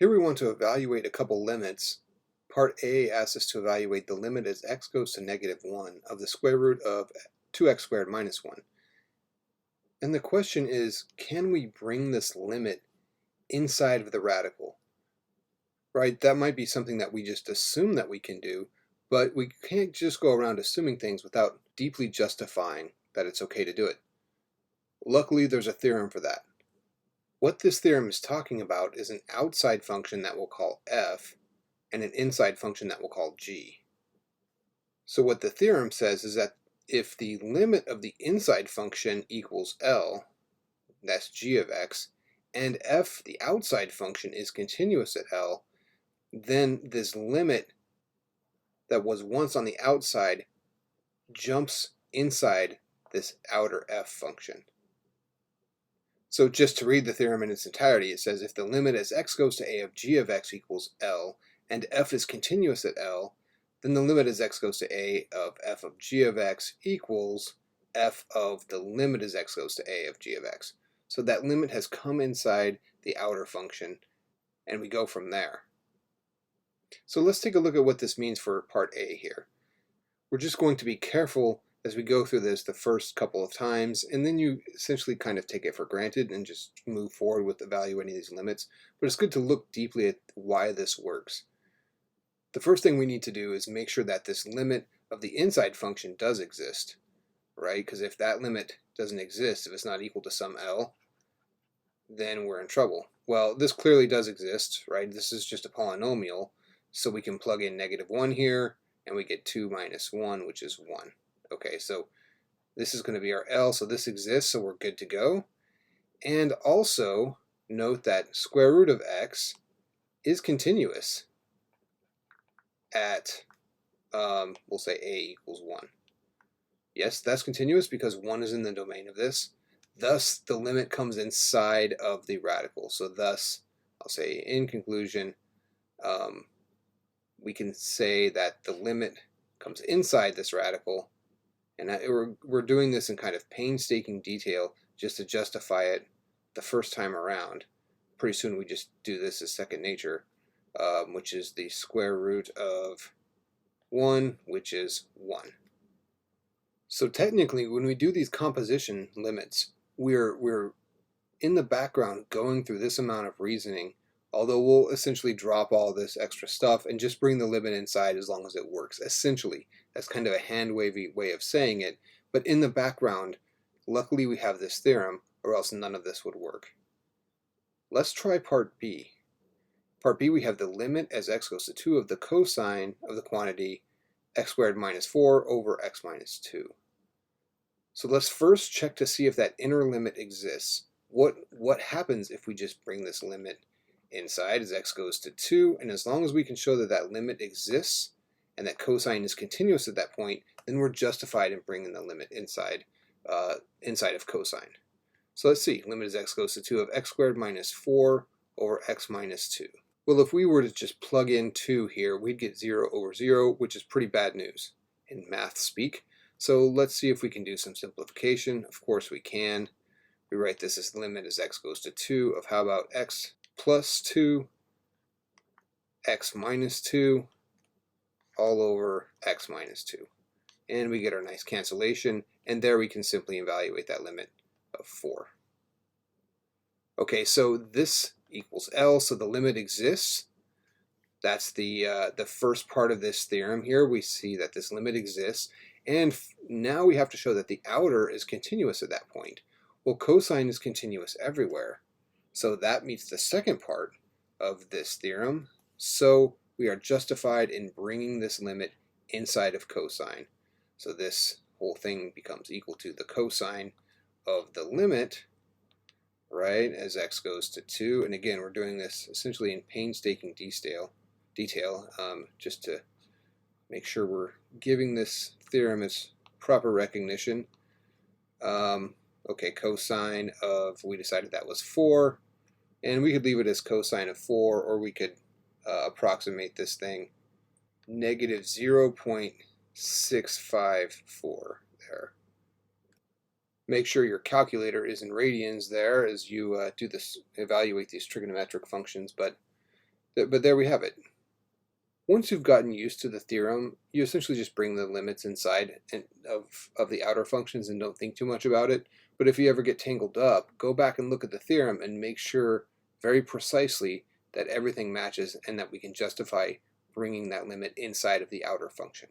Here we want to evaluate a couple limits. Part A asks us to evaluate the limit as x goes to -1 of the square root of 2x squared minus 1. And the question is, can we bring this limit inside of the radical? Right? That might be something that we just assume that we can do, but we can't just go around assuming things without deeply justifying that it's okay to do it. Luckily, there's a theorem for that. What this theorem is talking about is an outside function that we'll call f and an inside function that we'll call g. So what the theorem says is that if the limit of the inside function equals L, that's g of x, and f, the outside function, is continuous at L, then this limit that was once on the outside jumps inside this outer f function. So just to read the theorem in its entirety, it says if the limit as x goes to a of g of x equals L, and f is continuous at L, then the limit as x goes to a of f of g of x equals f of the limit as x goes to a of g of x. So that limit has come inside the outer function, and we go from there. So let's take a look at what this means for part A here. We're just going to be careful as we go through this the first couple of times, and then you essentially kind of take it for granted and just move forward with evaluating these limits. But it's good to look deeply at why this works. The first thing we need to do is make sure that this limit of the inside function does exist, right? Because if that limit doesn't exist, if it's not equal to some L, then we're in trouble. Well, this clearly does exist, right? This is just a polynomial, so we can plug in -1 here, and we get 2 minus 1, which is 1. Okay, so this is going to be our L, so this exists, so we're good to go. And also note that square root of x is continuous at, we'll say a equals 1. Yes, that's continuous because 1 is in the domain of this. Thus, the limit comes inside of the radical. So thus, I'll say in conclusion, we can say that the limit comes inside this radical. And we're doing this in kind of painstaking detail just to justify it the first time around. Pretty soon we just do this as second nature, which is the square root of 1, which is 1. So technically, when we do these composition limits, we're in the background going through this amount of reasoning, although we'll essentially drop all this extra stuff and just bring the limit inside as long as it works. Essentially, that's kind of a hand-wavy way of saying it, but in the background, luckily we have this theorem, or else none of this would work. Let's try part B. Part B, we have the limit as x goes to 2 of the cosine of the quantity x squared minus 4 over x minus 2. So let's first check to see if that inner limit exists. What happens if we just bring this limit inside as x goes to 2, and as long as we can show that that limit exists and that cosine is continuous at that point, then we're justified in bringing the limit inside of cosine. So let's see, limit as x goes to 2 of x squared minus 4 over x minus 2. Well, if we were to just plug in 2 here, we'd get 0 over 0, which is pretty bad news in math speak. So let's see if we can do some simplification. Of course we can. We write this as limit as x goes to 2 of how about x plus 2, x minus 2, all over x minus 2. And we get our nice cancellation, and there we can simply evaluate that limit of 4. Okay, so this equals L, so the limit exists. That's the first part of this theorem here. We see that this limit exists, and now we have to show that the outer is continuous at that point. Well, cosine is continuous everywhere, so that meets the second part of this theorem. So we are justified in bringing this limit inside of cosine. So this whole thing becomes equal to the cosine of the limit, right, as x goes to 2. And again, we're doing this essentially in painstaking detail, just to make sure we're giving this theorem its proper recognition. Okay, cosine of, we decided that was 4, and we could leave it as cosine of 4, or we could approximate this thing, negative 0.654 there. Make sure your calculator is in radians there as you do this, evaluate these trigonometric functions, but But there we have it. Once you've gotten used to the theorem, you essentially just bring the limits inside of the outer functions and don't think too much about it. But if you ever get tangled up, go back and look at the theorem and make sure very precisely that everything matches and that we can justify bringing that limit inside of the outer function.